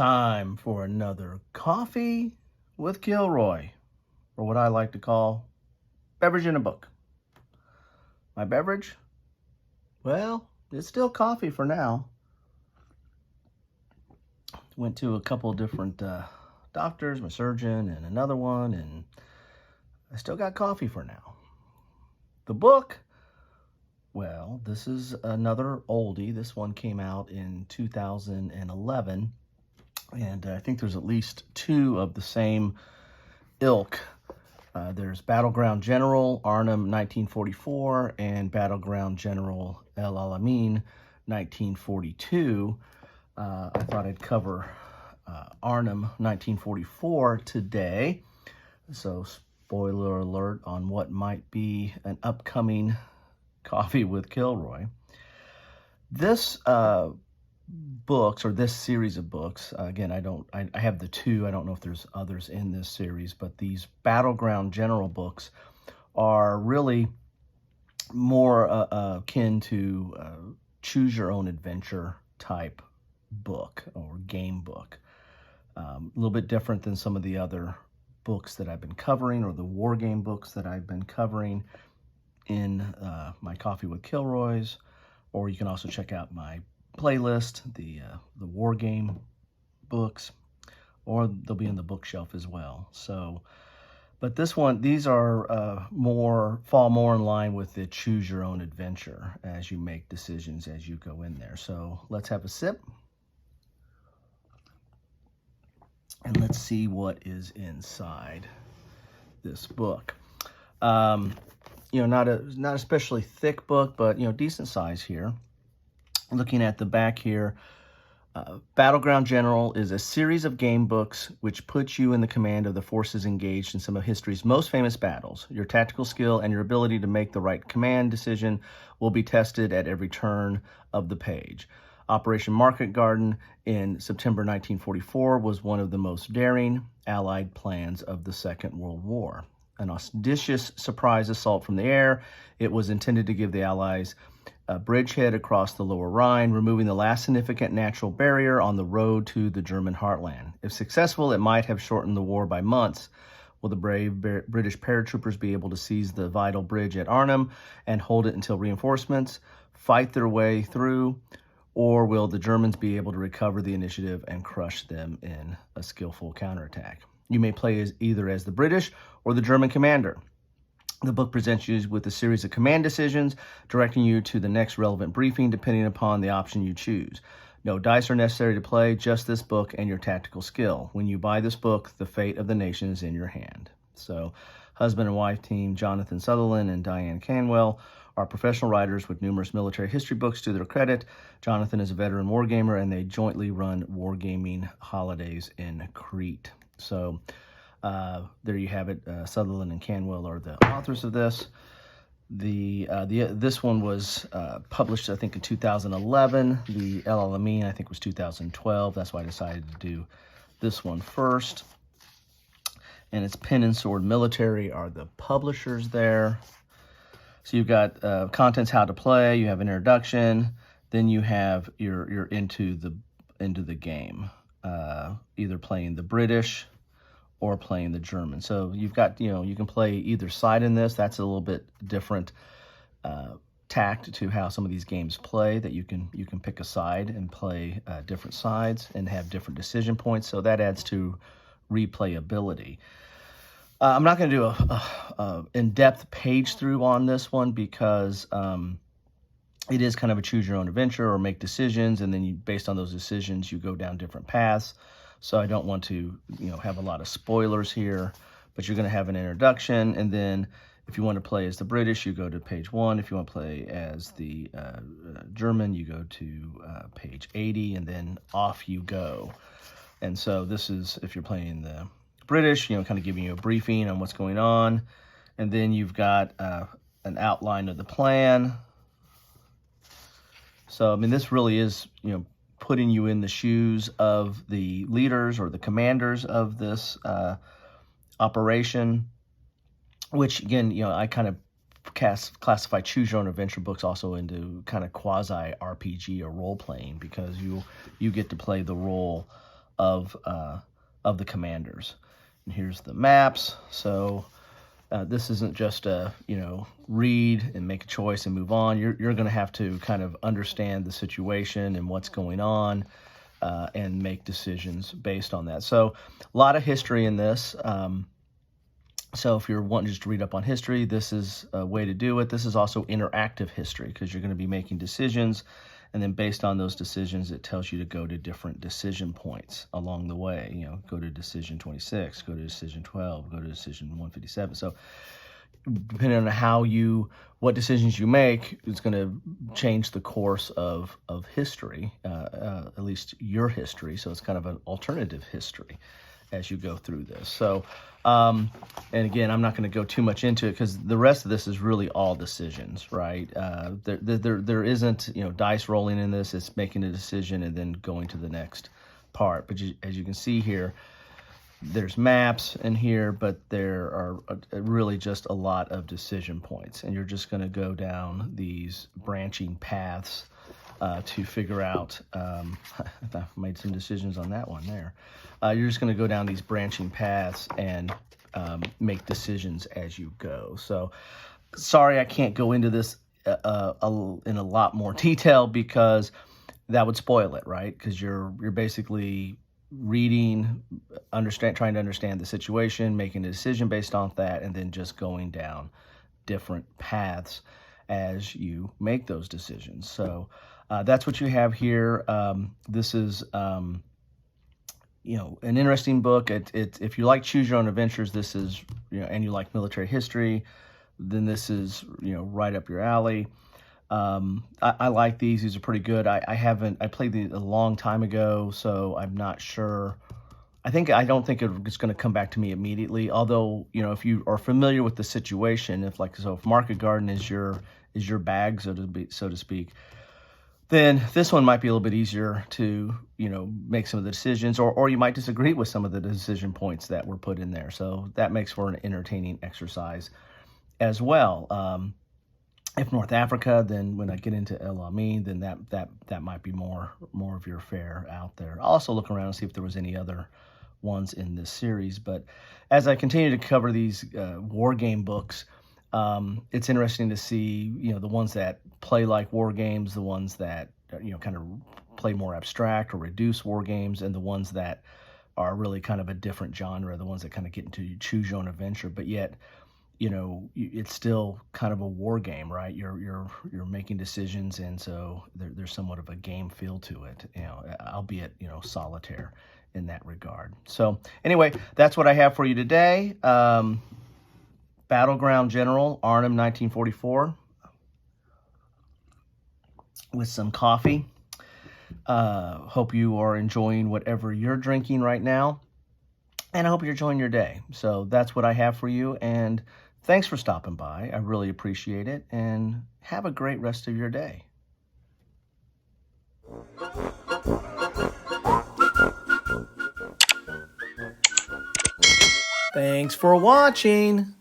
Time for another Coffee with Kilroy, or what I like to call beverage in a book. My beverage? Well, it's still coffee for now. Went to a couple of different doctors, my surgeon and another one, and I still got coffee for now. The book, well, this is another oldie. This one came out in 2011. And I think there's at least two of the same ilk. There's Battleground General, Arnhem, 1944, and Battleground General El Alamein, 1942. I thought I'd cover Arnhem, 1944 today. So spoiler alert on what might be an upcoming Coffee with Kilroy. This books, or this series of books, again, I have the two. I don't know if there's others in this series, but these Battleground General books are really more akin to choose your own adventure type book or game book. A little bit different than some of the other books that I've been covering, or the war game books that I've been covering in my Coffee with Kilroy's, or you can also check out my playlist, the war game books, or they'll be in the bookshelf as well. So, but these are fall more in line with the choose your own adventure as you make decisions as you go in there. So let's have a sip and let's see what is inside this book. Not especially thick book, but decent size here. Looking at the back here, Battleground General is a series of game books which puts you in the command of the forces engaged in some of history's most famous battles. Your tactical skill and your ability to make the right command decision will be tested at every turn of the page. Operation Market Garden in September 1944 was one of the most daring Allied plans of the Second World War. An audacious surprise assault from the air, it was intended to give the Allies a bridgehead across the Lower Rhine, removing the last significant natural barrier on the road to the German heartland. If successful, it might have shortened the war by months. Will the brave British paratroopers be able to seize the vital bridge at Arnhem and hold it until reinforcements fight their way through, or will the Germans be able to recover the initiative and crush them in a skillful counterattack? You may play either as the British or the German commander. The book presents you with a series of command decisions, directing you to the next relevant briefing depending upon the option you choose. No dice are necessary to play, just this book and your tactical skill. When you buy this book, the fate of the nation is in your hand. So, husband and wife team Jonathan Sutherland and Diane Canwell are professional writers with numerous military history books to their credit. Jonathan is a veteran wargamer, and they jointly run wargaming holidays in Crete. So, there you have it. Sutherland and Canwell are the authors of this. This one was published, I think, in 2011. The El Alamein, I think, was 2012. That's why I decided to do this one first. And it's Pen and Sword Military are the publishers there. So you've got contents, how to play. You have an introduction. Then you have you're into the game, either playing the British or playing the German. So you've got, you can play either side in this. That's a little bit different tact to how some of these games play, that you can pick a side and play different sides and have different decision points. So that adds to replayability. I'm not going to do a in-depth page through on this one because it is kind of a choose your own adventure or make decisions, and then based on those decisions, you go down different paths. So I don't want to, have a lot of spoilers here, but you're going to have an introduction. And then if you want to play as the British, you go to page 1. If you want to play as the German, you go to page 80, and then off you go. And so this is, if you're playing the British, kind of giving you a briefing on what's going on. And then you've got an outline of the plan. So, this really is, putting you in the shoes of the leaders or the commanders of this operation, which, again, I kind of classify choose your own adventure books also into kind of quasi RPG or role playing, because you get to play the role of the commanders. And here's the maps. So this isn't just a, read and make a choice and move on. You're going to have to kind of understand the situation and what's going on and make decisions based on that. So a lot of history in this. So if you're wanting just to read up on history, this is a way to do it. This is also interactive history because you're going to be making decisions. And then based on those decisions, it tells you to go to different decision points along the way. Go to decision 26, go to decision 12, go to decision 157. So depending on what decisions you make, it's going to change the course of history, at least your history. So it's kind of an alternative history as you go through this. So, and again, I'm not going to go too much into it because the rest of this is really all decisions, right? There isn't, dice rolling in this. It's making a decision and then going to the next part. But as you can see here, there's maps in here, but there are really just a lot of decision points. And you're just going to go down these branching paths to figure out, I made some decisions on that one there. You're just going to go down these branching paths and make decisions as you go. So sorry, I can't go into this in a lot more detail because that would spoil it, right? Because you're basically reading, trying to understand the situation, making a decision based on that, and then just going down different paths as you make those decisions. So that's what you have here. This is, an interesting book. If you like Choose Your Own Adventures, this is, and you like military history, then this is, right up your alley. I like these. These are pretty good. I played these a long time ago, so I'm not sure. I don't think it's going to come back to me immediately. Although, if you are familiar with the situation, if Market Garden is your bag, so to speak, then this one might be a little bit easier to, make some of the decisions, or you might disagree with some of the decision points that were put in there. So that makes for an entertaining exercise as well. If North Africa, then when I get into El Amin, then that might be more of your fare out there. I'll also look around and see if there was any other ones in this series. But as I continue to cover these war game books, it's interesting to see, the ones that play like war games, the ones that, kind of play more abstract or reduce war games, and the ones that are really kind of a different genre, the ones that kind of get into Choose Your Own Adventure, but yet, it's still kind of a war game, right? You're making decisions, and so there's somewhat of a game feel to it, albeit, solitaire in that regard. So anyway, that's what I have for you today. Battleground General, Arnhem, 1944, with some coffee. Hope you are enjoying whatever you're drinking right now, and I hope you're enjoying your day. So that's what I have for you, and thanks for stopping by. I really appreciate it, and have a great rest of your day. Thanks for watching.